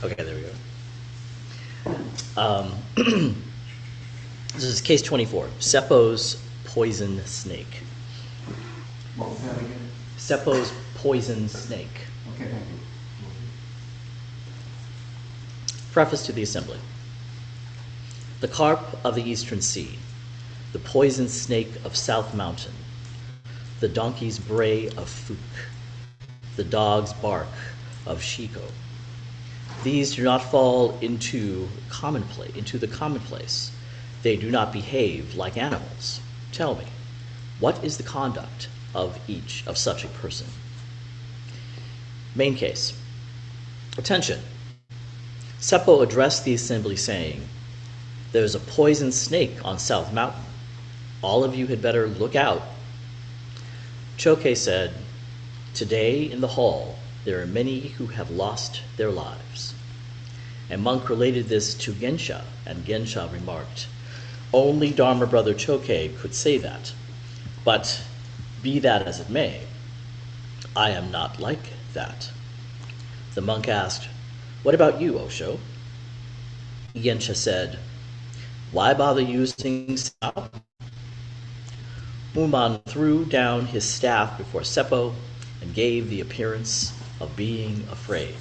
Okay, there we go. This is case 24, Seppo's poison snake. What was that again? Seppo's poison snake. Okay, thank you. Preface to the assembly. The carp of the eastern sea, the poison snake of South Mountain, the donkey's bray of Fuc, the dog's bark of Chico. These do not fall into the commonplace. They do not behave like animals. Tell me, what is the conduct of each of such a person? Main case. Attention. Seppo addressed the assembly saying, "There's a poison snake on South Mountain. All of you had better look out." Choke said, "Today in the hall, there are many who have lost their lives." A monk related this to Gensha, and Gensha remarked, "Only Dharma brother Choke could say that. But be that as it may, I am not like that." The monk asked, "What about you, Osho?" Gensha said, "Why bother using Sao?" Uman threw down his staff before Seppo and gave the appearance of being afraid.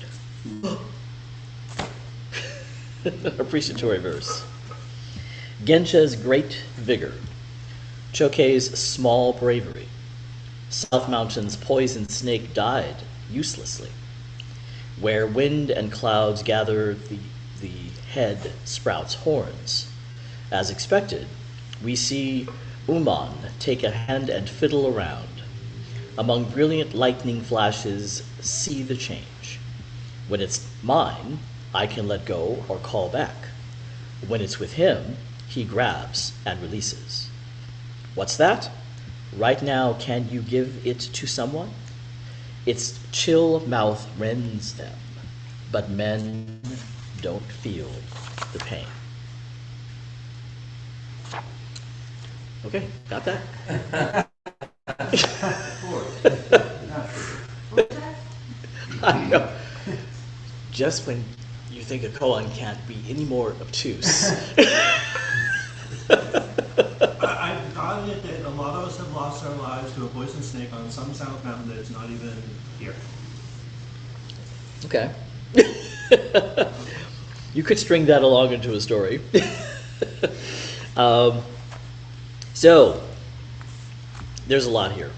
Appreciatory verse. Gensha's great vigor, Choke's small bravery. South Mountain's poison snake died uselessly. Where wind and clouds gather, the head sprouts horns. As expected, we see Uman take a hand and fiddle around. Among brilliant lightning flashes, see the change. When it's mine, I can let go or call back. When it's with him, he grabs and releases. What's that? Right now, can you give it to someone? Its chill mouth rends them, but men don't feel the pain. Okay, got that? I know. Just when you think a koan can't be any more obtuse. I've gotten it that a lot of us have lost our lives to a poison snake on some South Mountain that is not even here. Okay. You could string that along into a story. So, there's a lot here.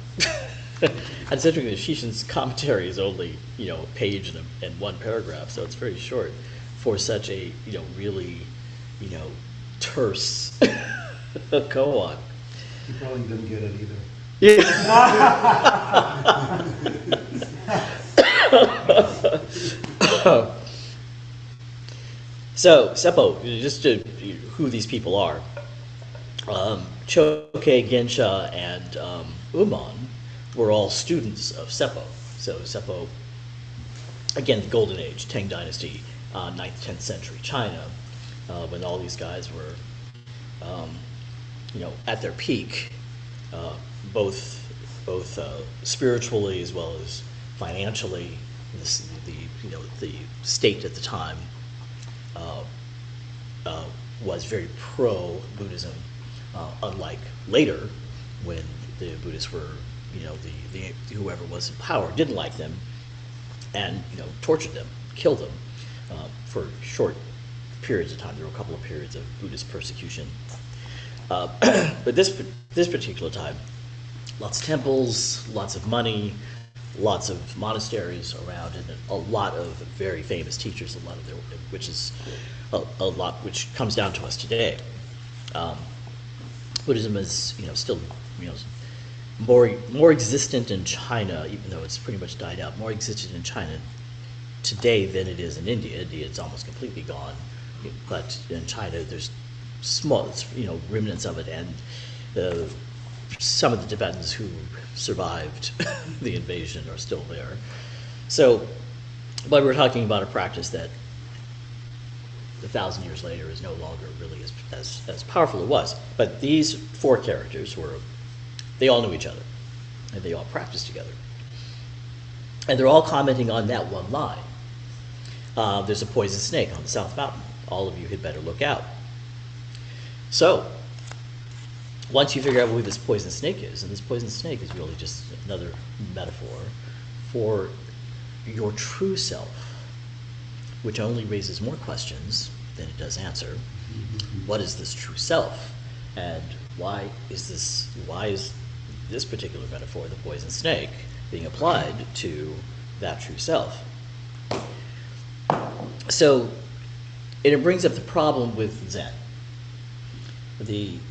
And essentially, the Shishin's commentary is only, a page and one paragraph, so it's very short for such a, really, terse koan. You probably didn't get it either. Yeah. So, Seppo, just to who these people are. Choke, Gensha, and Uman were all students of Seppo. So Seppo, again, the Golden Age, Tang Dynasty, 9th, 10th century China, when all these guys were, at their peak, both spiritually as well as financially. The state at the time was very pro-Buddhism, unlike later when the Buddhists were, the whoever was in power didn't like them and tortured them, killed them for short periods of time. There were a couple of periods of Buddhist persecution, but this particular time, lots of temples, lots of money, lots of monasteries around, and a lot of very famous teachers. A lot of which is a lot which comes down to us today. Buddhism is still more existent in China, even though it's pretty much died out. More existent in China today than it is in India. India, it's almost completely gone, but in China there's small, remnants of it, and some of the Tibetans who survived the invasion are still there. So, but we're talking about a practice that 1,000 years later is no longer really as powerful as it was. But these four characters they all knew each other, and they all practiced together. And they're all commenting on that one line. there's a poisonous snake on the South Mountain. All of you had better look out. So, once you figure out who this poisonous snake is, and this poisonous snake is really just another metaphor for your true self, which only raises more questions than it does answer. What is this true self? And why is this particular metaphor, the poison snake, being applied to that true self? So, it brings up the problem with Zen.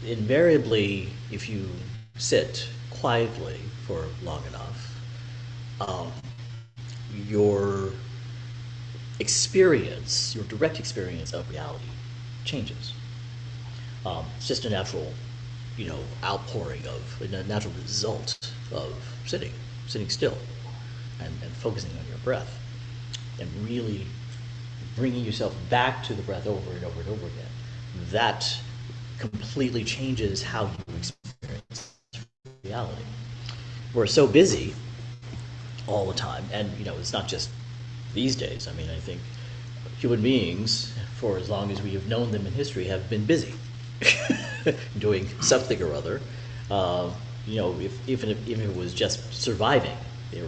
Invariably, if you sit quietly for long enough, your experience, your direct experience of reality changes. It's just a natural, outpouring of, a natural result of sitting still and focusing on your breath and really bringing yourself back to the breath over and over and over again. That completely changes how you experience reality. We're so busy all the time, and it's not just these days. I mean, I think human beings, for as long as we have known them in history, have been busy doing something or other. Even if it was just surviving, they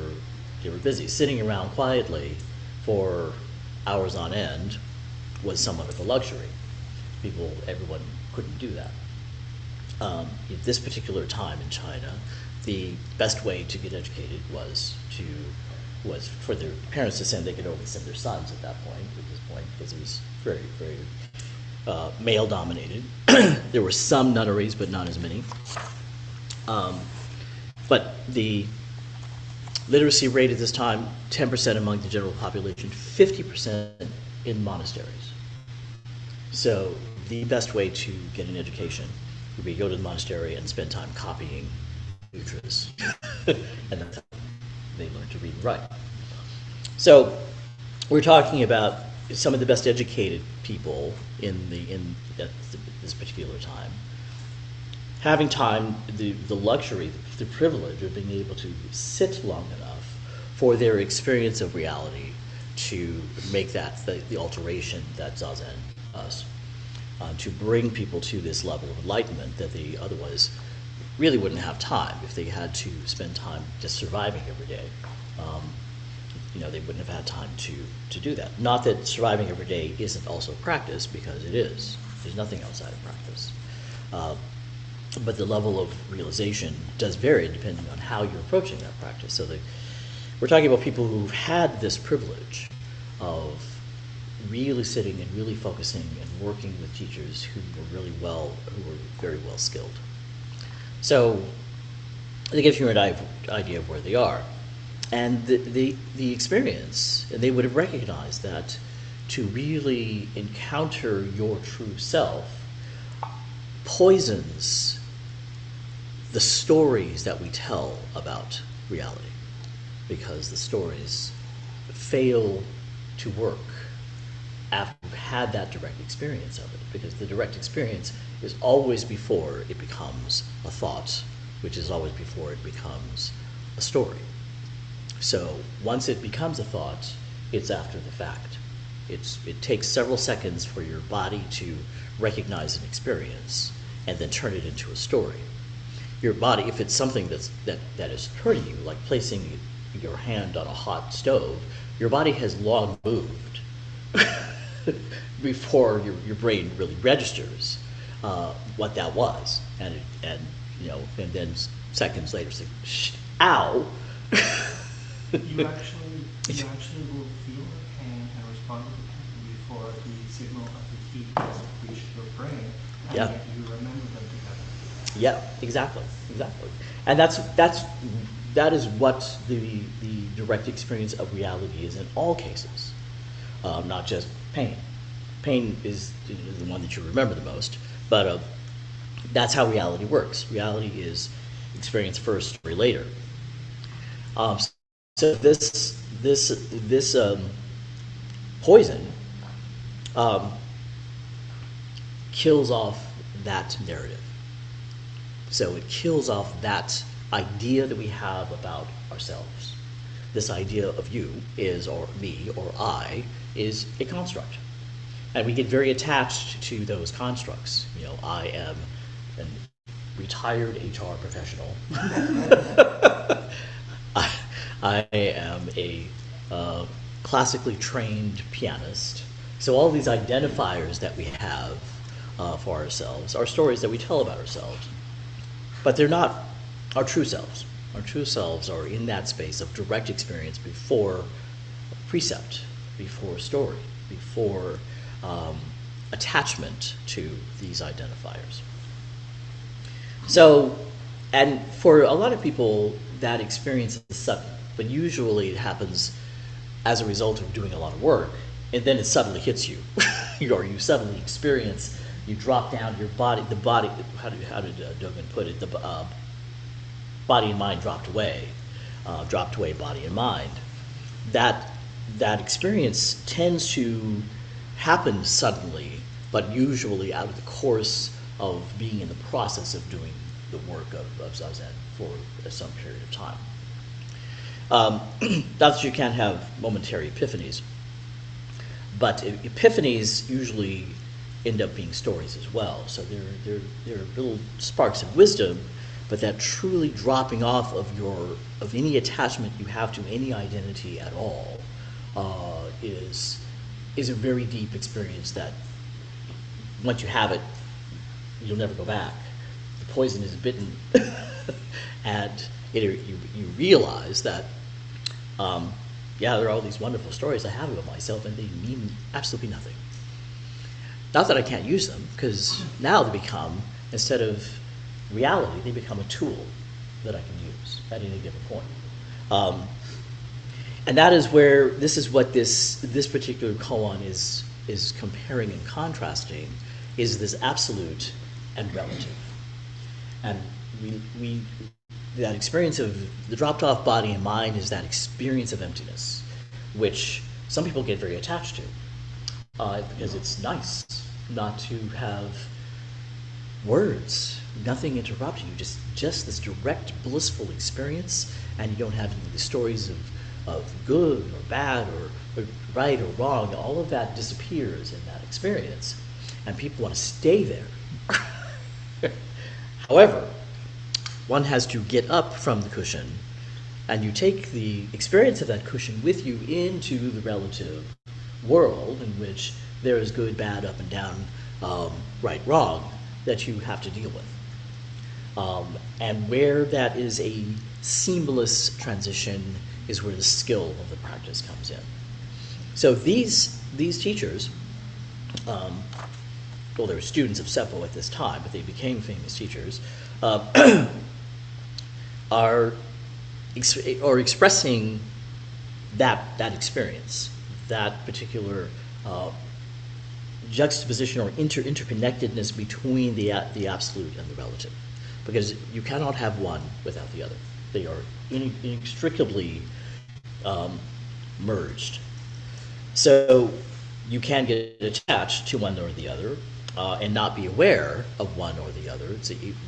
were busy. Sitting around quietly for hours on end was somewhat of a luxury. Everyone couldn't do that. At this particular time in China, the best way to get educated was for their parents to send. They could only send their sons at this point, because it was very, very male dominated. There were some nunneries, but not as many. But the literacy rate at this time, 10% among the general population, 50% in monasteries. So the best way to get an education would be go to the monastery and spend time copying sutras. And that's how they learn to read and write. So we're talking about some of the best educated people at this particular time having time, the luxury, the privilege of being able to sit long enough for their experience of reality to make that the alteration that Zazen does, to bring people to this level of enlightenment that they otherwise really wouldn't have time if they had to spend time just surviving every day. They wouldn't have had time to do that. Not that surviving every day isn't also practice, because it is. There's nothing outside of practice. But the level of realization does vary depending on how you're approaching that practice. So we're talking about people who've had this privilege of really sitting and really focusing and working with teachers who were very well skilled. So it gives you an idea of where they are. And the experience, and they would have recognized that to really encounter your true self poisons the stories that we tell about reality, because the stories fail to work after you've had that direct experience of it, because the direct experience is always before it becomes a thought, which is always before it becomes a story. So once it becomes a thought, it's after the fact. It takes several seconds for your body to recognize an experience and then turn it into a story. Your body, if it's something that is hurting you, like placing your hand on a hot stove, your body has long moved before your brain really registers what that was, and then seconds later, say, "Ow!" You actually will feel the pain and respond to the pain before the signal of the heat has reached your brain, and Yeah. yet you remember them together. Yeah, exactly, and that is what the direct experience of reality is in all cases, not just pain. Pain is the one that you remember the most, but that's how reality works. Reality is experience first, story later. So this poison kills off that narrative. So it kills off that idea that we have about ourselves. this idea of you is, or me, or I, is a construct. And we get very attached to those constructs. You know, I am a retired HR professional. I am a classically trained pianist. So all these identifiers that we have for ourselves are stories that we tell about ourselves. But they're not our true selves. Our true selves are in that space of direct experience before precept, before story, before attachment to these identifiers. So, and for a lot of people, that experience is sudden, but usually it happens as a result of doing a lot of work, and then it suddenly hits you, or you suddenly experience, you drop down your body, the body, how did Dogen put it, the body and mind dropped away, body and mind. That experience tends to happen suddenly, but usually out of the course of being in the process of doing the work of Zazen for some period of time. Not that you can't have momentary epiphanies, but epiphanies usually end up being stories as well. So they're little sparks of wisdom, but that truly dropping off of any attachment you have to any identity at all is a very deep experience that once you have it, you'll never go back. The poison is bitten, and you realize that, yeah, there are all these wonderful stories I have about myself, and they mean absolutely nothing. Not that I can't use them, because now they become, instead of reality, they become a tool that I can use at any given point. And that is where, this is what this particular koan is comparing and contrasting, is this absolute and relative. And we that experience of the dropped off body and mind is that experience of emptiness, which some people get very attached to, because it's nice not to have words, nothing interrupting you, just this direct blissful experience, and you don't have any of the stories of good or bad or right or wrong. All of that disappears in that experience, and people want to stay there. However, one has to get up from the cushion, and you take the experience of that cushion with you into the relative world in which there is good, bad, up and down, right, wrong, that you have to deal with. And where that is a seamless transition is where the skill of the practice comes in. So these teachers, well, they were students of Seppo at this time, but they became famous teachers, are expressing that experience, that particular juxtaposition or interconnectedness between the absolute and the relative, because you cannot have one without the other. They are inextricably merged. So you can get attached to one or the other and not be aware of one or the other.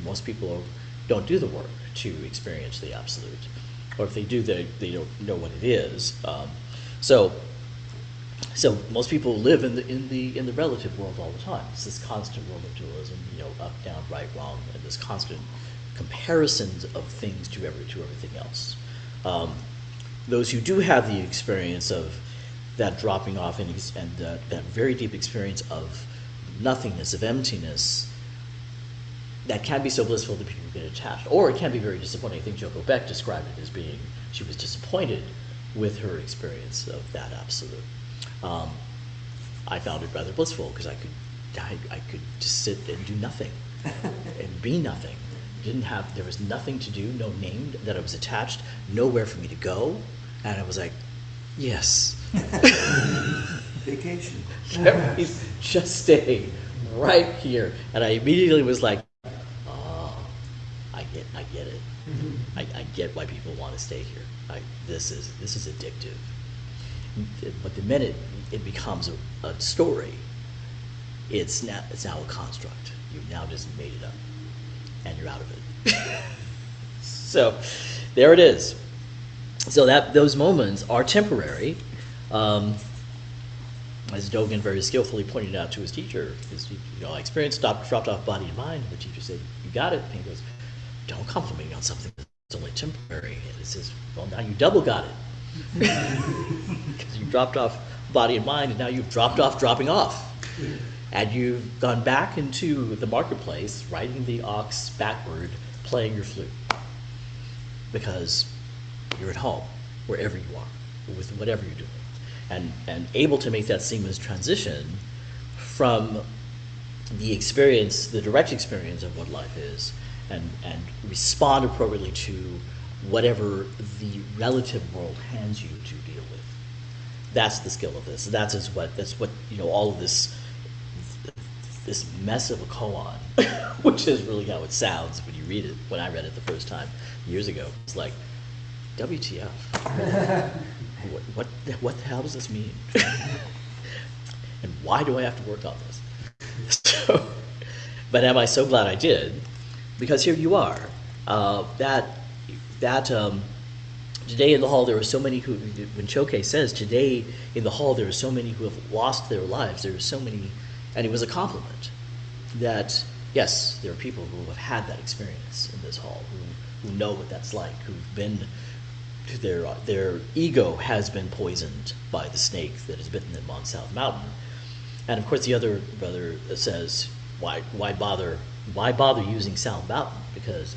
Most people don't do the work to experience the absolute, or if they do, they don't know what it is. So most people live in the relative world all the time. It's this constant world of dualism, up, down, right, wrong, and this constant comparisons of things to everything else. Those who do have the experience of that dropping off and that very deep experience of nothingness, of emptiness, that can be so blissful that people get attached, or it can be very disappointing. I think Joko Beck described it as being, she was disappointed with her experience of that absolute. I found it rather blissful because I could just sit and do nothing and be nothing. There was nothing to do, no name that I was attached, nowhere for me to go, and I was like, yes. Vacation. Everybody's just staying right here, and I immediately was like, oh, I get it. I get why people want to stay here. This is addictive. But the minute it becomes a story, it's now a construct. You've now just made it up, and you're out of it. So there it is. So that those moments are temporary, as Dogen very skillfully pointed out to his teacher. I experienced dropped off body and mind. And the teacher said, "You got it." And he goes, "Don't compliment me on something that's only temporary." And he says, "Well, now you double got it, because you dropped off body and mind, and now you've dropped off dropping off, and you've gone back into the marketplace, riding the ox backward, playing your flute, because you're at home, wherever you are, with whatever you're doing, and able to make that seamless transition from the experience, the direct experience of what life is, and respond appropriately to whatever the relative world hands you to deal with. That's the skill of this. That's what all of this mess of a koan, which is really how it sounds when you read it. When I read it the first time years ago, it's like, WTF? What the hell does this mean? And why do I have to work on this? So, but am I so glad I did? Because here you are. Today in the hall there are so many who, when Choke says today in the hall there are so many who have lost their lives, there are so many, and it was a compliment that yes, there are people who have had that experience in this hall, who know what that's like, who've been, their ego has been poisoned by the snake that has bitten them on South Mountain. And of course the other brother says, why bother using South Mountain? Because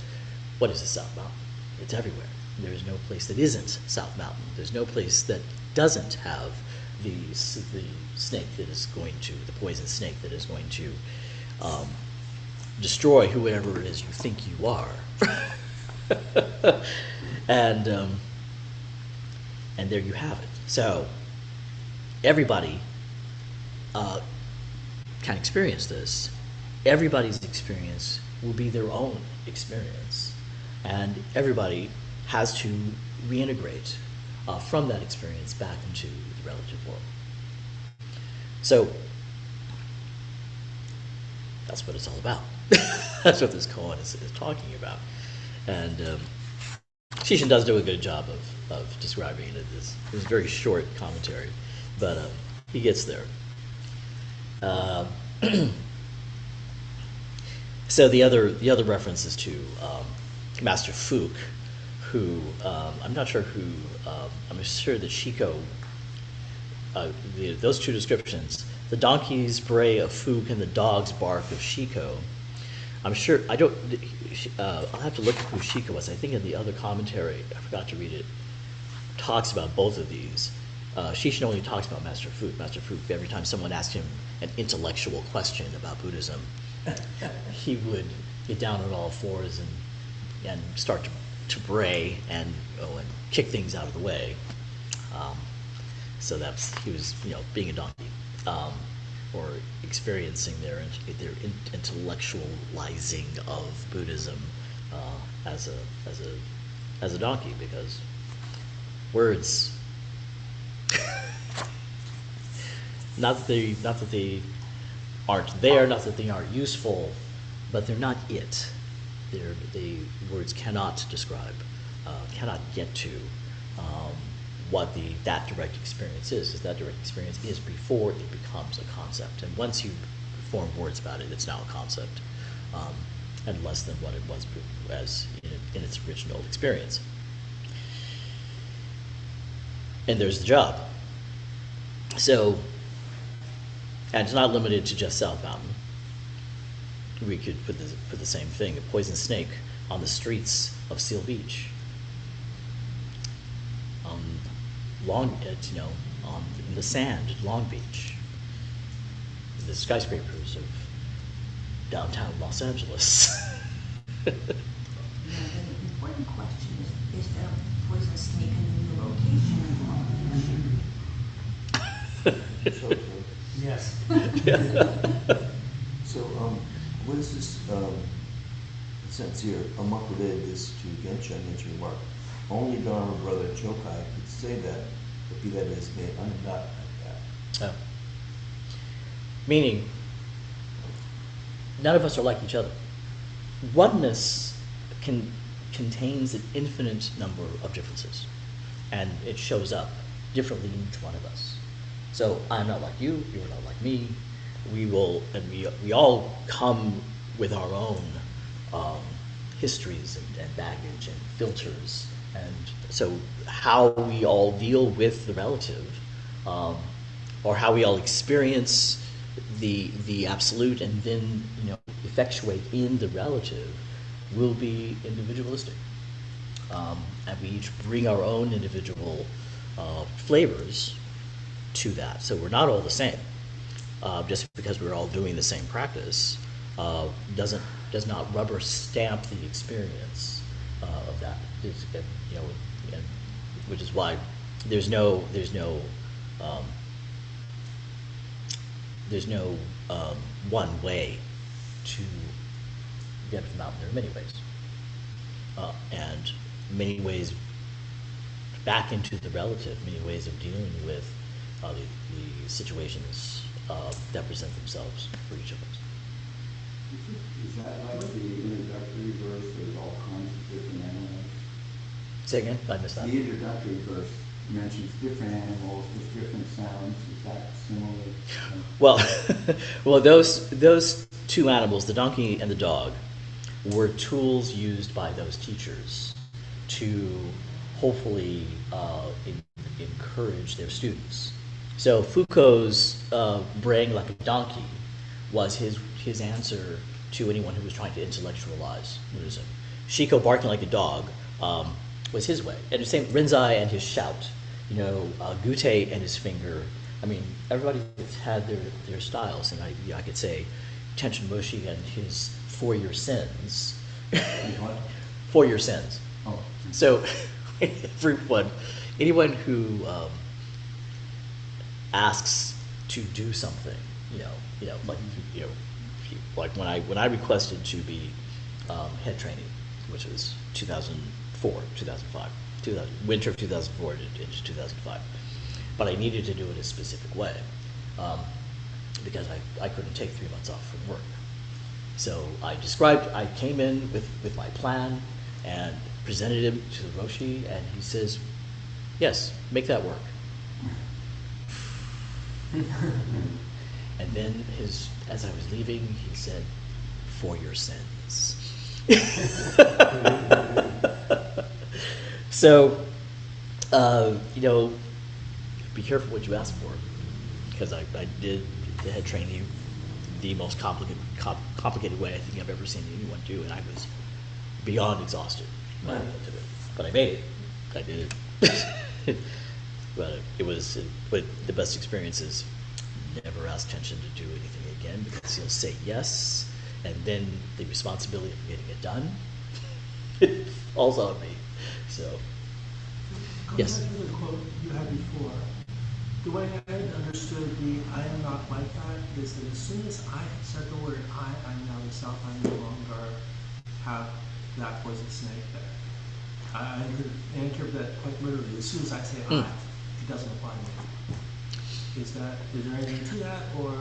what is a South Mountain? It's everywhere. There's no place that isn't South Mountain. There's no place that doesn't have the snake that is going to, the poison snake that is going to destroy whoever it is you think you are. And there you have it. So everybody can experience this. Everybody's experience will be their own experience, and everybody has to reintegrate from that experience back into the relative world. So that's what it's all about. That's what this koan is talking about. And Shishin does do a good job of describing it. It's a very short commentary, but he gets there. So the other references to Master Fuke, who I'm not sure who, I'm sure that Shiko, those two descriptions, the donkey's bray of Fuke and the dog's bark of Shiko, I'm sure, I'll have to look at who Shiko was. I think in the other commentary, I forgot to read it, talks about both of these. Shishin only talks about Master Fuke. Master Fuke, every time someone asked him an intellectual question about Buddhism, he would get down on all fours and start to bray and kick things out of the way. So he was being a donkey, or experiencing their intellectualizing of Buddhism as a donkey, because words, not that they aren't there, not that they aren't useful, but they're not it. Words cannot describe, cannot get to what that direct experience is, because that direct experience is before it becomes a concept. And once you form words about it, it's now a concept, and less than what it was as in its original experience. And there's the job. So, and it's not limited to just South Mountain. We could put the same thing, a poison snake on the streets of Seal Beach, in the sand at Long Beach, the skyscrapers of downtown Los Angeles. The important question is there a poison snake in the location of Long Beach? Yes. So, what is this sentence here? Amok related this to Gensha and his remark. Only Dharma brother Chokai could say that, but be that as may, I'm not like that. Oh. Meaning, none of us are like each other. Oneness contains an infinite number of differences. and it shows up differently in each one of us. So I'm not like you, you're not like me. We all come with our own histories and baggage and filters, and so how we all deal with the relative, or how we all experience the absolute and then effectuate in the relative will be individualistic, and we each bring our own individual flavors to that. So we're not all the same. Just because we're all doing the same practice does not rubber stamp the experience of that. And which is why there's no one way to get to the mountain. There are many ways, and many ways back into the relative, many ways of dealing with the situations that present themselves for each of us. Is that like the introductory verse? There's all kinds of different animals. Say again? I missed that. The introductory verse mentions different animals with different sounds. Is that similar? Well, those two animals, the donkey and the dog, were tools used by those teachers to hopefully encourage their students. So Foucault's braying like a donkey was his answer to anyone who was trying to intellectualize Buddhism. Shiko barking like a dog was his way. And the same Rinzai and his shout, Gute and his finger. I mean, everybody had their styles, and I could say Tenshin Mushi and his 4-year sins. What? 4-year sins. Oh. So anyone who asks to do something, like when I requested to be head training, which was 2004, 2005, winter of 2004 into 2005, but I needed to do it a specific way because I couldn't take 3 months off from work. So I came in with my plan and presented him to the Roshi, and he says, "Yes, make that work." And then as I was leaving, he said, "For your sins." So, be careful what you ask for, because I did the head training the most complicated way I think I've ever seen anyone do, and I was beyond exhausted when I went to it. But I made it. I did it. But the best experience is never ask Tenshin to do anything again, because he'll say yes, and then the responsibility of getting it done falls on me. So, yes. Going back to the quote you had before, the way I had understood the "I am not like that" is that as soon as I had said the word I'm now the self, I no longer have that poison snake there. I interpret that quite literally. As soon as I say I, it doesn't apply to me. Is there anything to that, or?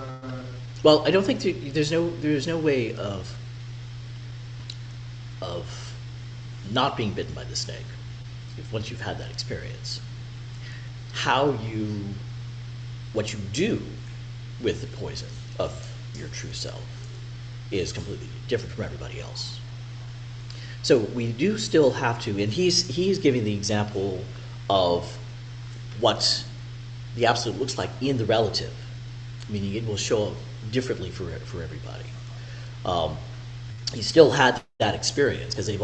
Well, I don't think there's no way of not being bitten by the snake once you've had that experience. What you do with the poison of your true self is completely different from everybody else. So we do still have to, and he's giving the example of what the absolute looks like in the relative, meaning it will show up differently for everybody. He still had that experience, because these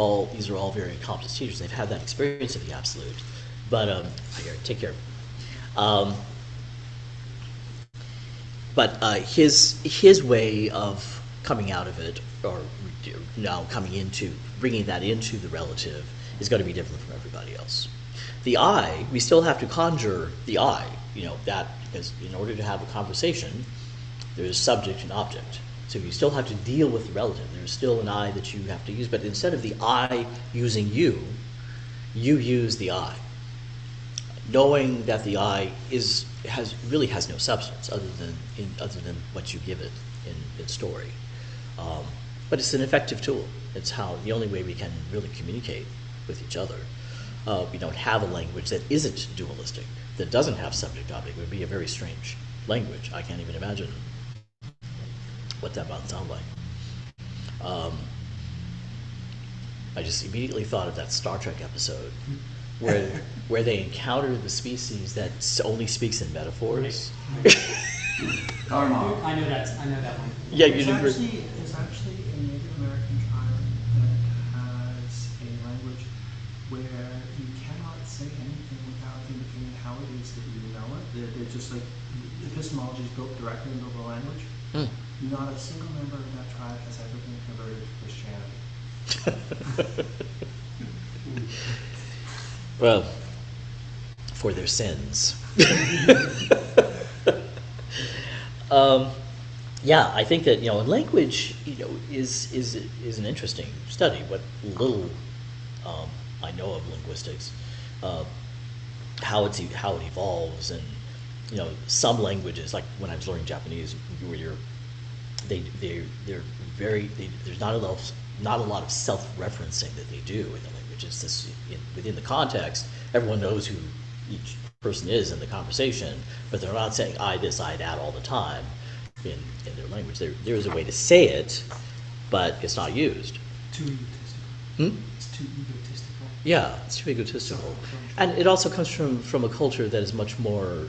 are all very accomplished teachers. They've had that experience of the absolute. But take care. But his way of coming out of it, or now bringing that into the relative, is going to be different from everybody else. The I, we still have to conjure the I, that, because in order to have a conversation, there's subject and object. So you still have to deal with the relative. There's still an I that you have to use, but instead of the I using you use the I, knowing that the I really has no substance other than what you give it in story. But it's an effective tool. It's the only way we can really communicate with each other. we don't have a language that isn't dualistic, that doesn't have subject-object. It would be a very strange language. I can't even imagine what that might sound like. I just immediately thought of that Star Trek episode where they encounter the species that only speaks in metaphors. Dharma. I know that one. Yeah, There's you did. actually a Native American tribe that has a language where you cannot say anything without indicating how it is that you know it. They're just like, epistemology is built directly into the language. Not a single member of that tribe has ever been converted to Christianity. Well, for their sins. Yeah, I think that language is an interesting study. What little I know of linguistics, how it evolves, and some languages, like when I was learning Japanese, where there's not a lot of self-referencing that they do in the language. It's this within the context, everyone knows who each person is in the conversation, but they're not saying I this, I that all the time in their language. There is a way to say it, but it's not used. Too egotistical. It's too egotistical. Yeah, it's too egotistical. And it also comes from a culture that is much more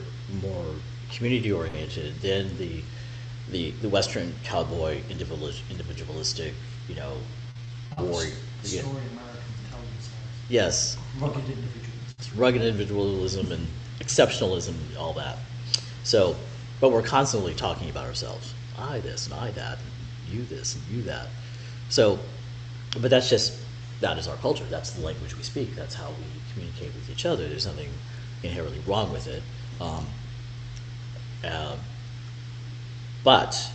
community-oriented than the Western cowboy individualistic, warrior. The story Americans tell themselves. Yes. Rugged individuals. It's rugged individualism and exceptionalism, all that. So, but we're constantly talking about ourselves. I this and I that, and you this and you that. So, but that is our culture. That's the language we speak. That's how we communicate with each other. There's nothing inherently wrong with it. But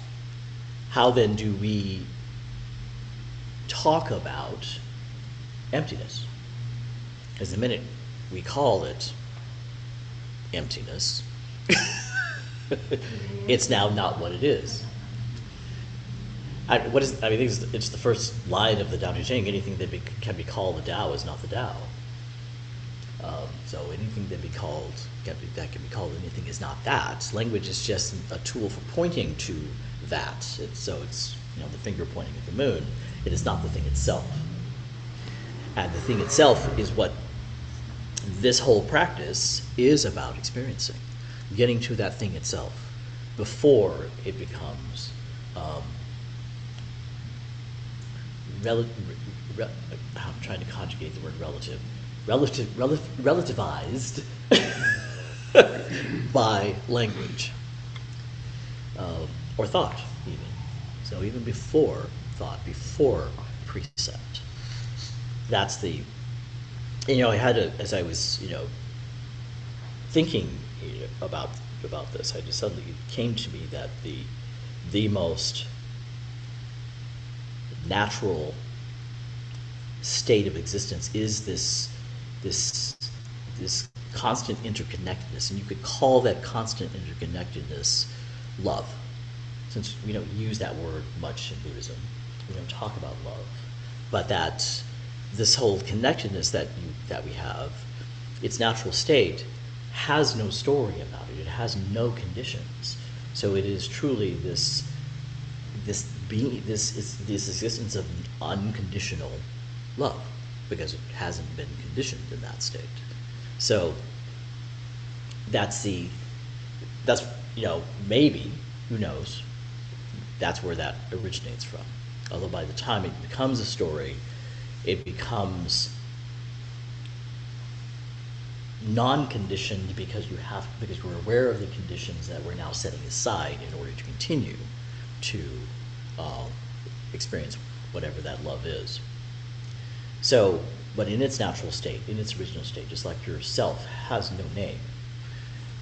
how then do we talk about emptiness? Because the minute we call it emptiness, it's now not what it is. I think it's the first line of the Tao Te Ching. Anything that can be called the Tao is not the Tao. So anything that can be called anything is not that. Language is just a tool for pointing to that. It's the finger pointing at the moon. It is not the thing itself. And the thing itself is what this whole practice is about experiencing, getting to that thing itself before it becomes I'm trying to conjugate the word relativized by language or thought, even. So even before thought, before precept. That's the. I had as I was thinking about this, I just suddenly it came to me that the most natural state of existence is this constant interconnectedness, and you could call that constant interconnectedness love. Since we don't use that word much in Buddhism, we don't talk about love, but that this whole connectedness that we have, its natural state, has no story about it. It has no conditions. So it is truly this existence of unconditional love, because it hasn't been conditioned in that state. So that's maybe, who knows, that's where that originates from. Although by the time it becomes a story, it becomes non-conditioned because we're aware of the conditions that we're now setting aside in order to continue to experience whatever that love is. So, but in its natural state, in its original state, just like yourself has no name,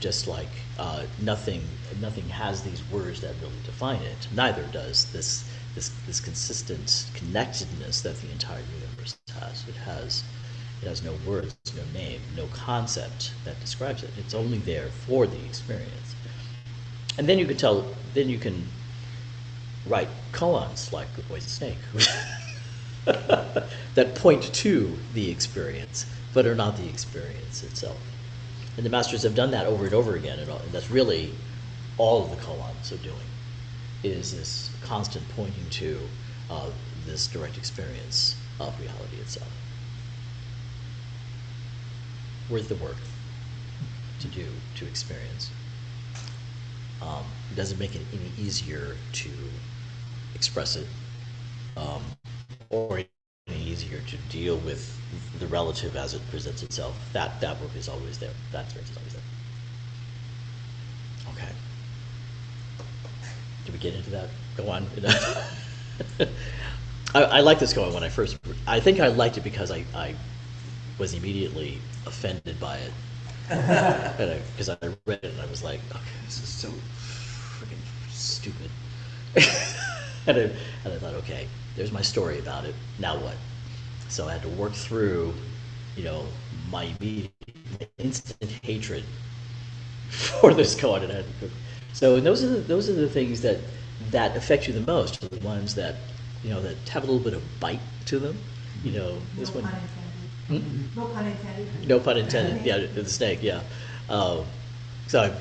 just like nothing has these words that really define it. Neither does this consistent connectedness that the entire universe has. It has no words, no name, no concept that describes it. It's only there for the experience. And then you can write koans like Good Poison Snake that point to the experience but are not the experience itself. And the masters have done that over and over again, and that's really all of the koans are doing, is this constant pointing to this direct experience of reality itself. Worth the work to do, to experience. It doesn't make it any easier to express it, or any easier to deal with the relative as it presents itself. That work is always there. That experience is always there. Okay. Did we get into that? Go on. I like this going when I first. I think I liked it because I was immediately offended by it. Because I read it and I was like, okay, this is so freaking stupid. and I thought, okay, there's my story about it. Now what? So I had to work through, my instant hatred for this koan. So those are the things that affect you the most. The ones that that have a little bit of bite to them. This one. No pun intended. No pun intended. Yeah, the snake. Yeah. So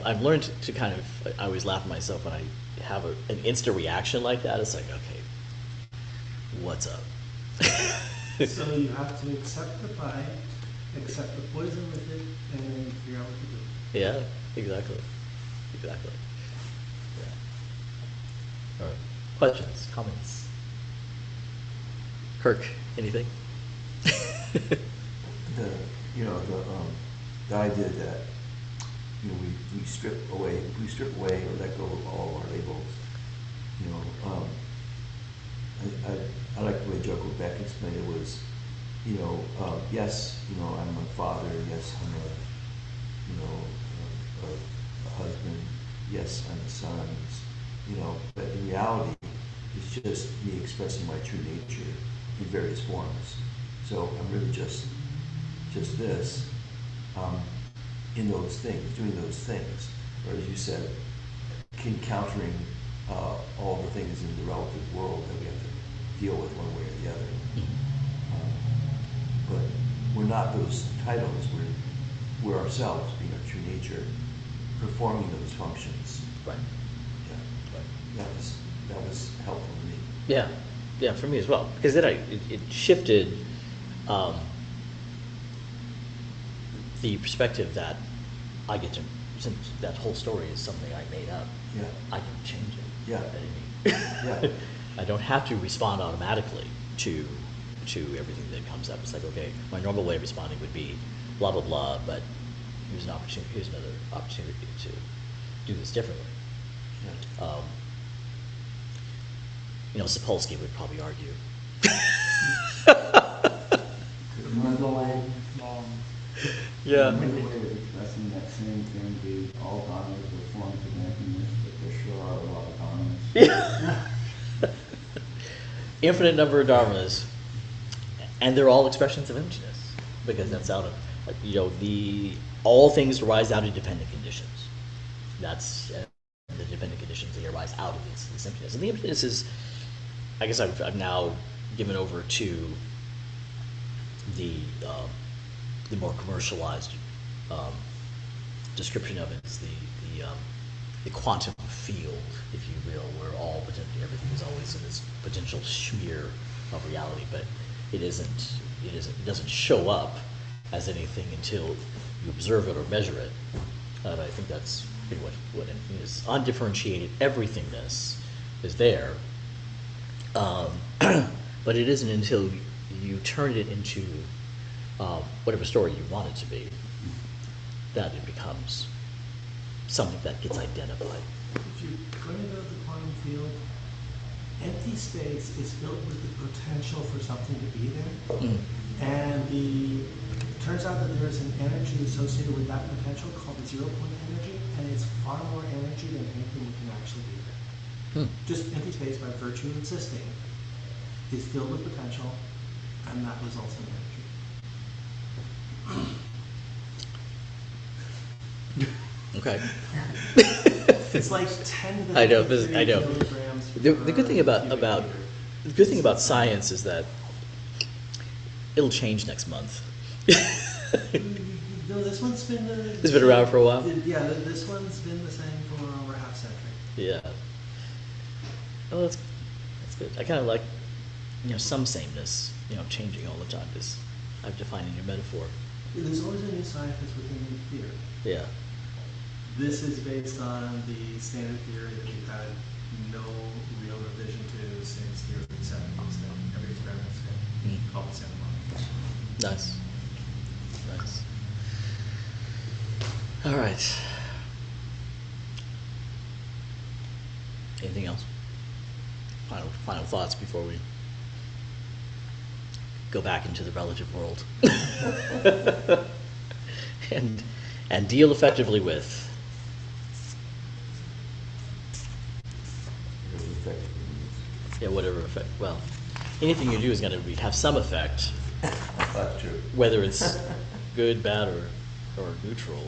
I've learned to kind of. I always laugh at myself when I have an instant reaction like that. It's like, okay, what's up? So you have to accept the bite, accept the poison with it, and then figure out what to do. Yeah. Exactly. Yeah. All right. Questions, comments. Kirk, anything? The idea that we strip away or let go of all our labels. I like the way Joko Beck explained it was, yes, I'm a father, yes, I'm a husband, yes, I'm a son, but in reality, it's just me expressing my true nature in various forms. So I'm really just this, in those things, doing those things, or as you said, encountering all the things in the relative world that we have to deal with one way or the other. But we're not those titles. We're ourselves, being our true nature, performing those functions. Right. Yeah. Right. That was helpful to me. Yeah, for me as well. Because then it shifted the perspective that I get to, since that whole story is something I made up. Yeah. I can change it. Yeah. Yeah. I don't have to respond automatically to everything that comes up. It's like, okay, my normal way of responding would be blah blah blah, but here's an opportunity. Here's another opportunity to do this differently. Yeah. Sapolsky would probably argue. Another way, Yeah. another way of expressing that same thing be all dharmas are forms of emptiness, but there sure are a lot of dharmas. Yeah. Infinite number of dharmas, and they're all expressions of emptiness, because that's out of all things arise out of dependent conditions. That's the dependent conditions that arise out of this emptiness, and the emptiness is, I guess I've now given over to the more commercialized description of it. It's the quantum field, if you will, where everything is always in this potential sphere of reality, but it doesn't show up as anything until you observe it or measure it. And I think that's pretty much what it is. Undifferentiated everythingness is there, but it isn't until you turn it into whatever story you want it to be that it becomes something that gets identified. If you go into the quantum field, empty space is filled with the potential for something to be there. Mm. And it turns out that there's an energy associated with that potential called the 0 point energy, and it's far more energy than anything that can actually be there. Just empty space, by virtue of existing, is filled with potential, and that results in energy. Okay. It's like 10 to the I know. 30 kilograms The per good thing cubic meter. the good thing about science is that it'll change next month. No, this one's been. It's been around for a while? Yeah, this one's been the same for over half a century. Yeah. Oh, that's good. I kind of like, some sameness, changing all the time, because I'm defining your metaphor. There's always a new scientist within new theory. Yeah. This is based on the standard theory that we've had no real revision to since the early 70s, that every experiment's been called Santa Monica. Nice. Nice. All right. Anything else? Final thoughts before we go back into the relative world and deal effectively with. Yeah, whatever effect. Well, anything you do is going to have some effect. That's true. Whether it's good, bad, or neutral.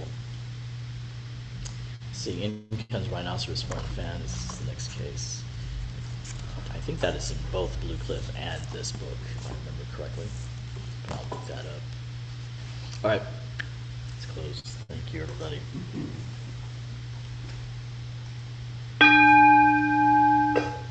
See, in comes rhinoceros horn fan. This is the next case. I think that is in both Blue Cliff and this book, if I remember correctly. But I'll look that up. All right, let's close. Thank you, everybody.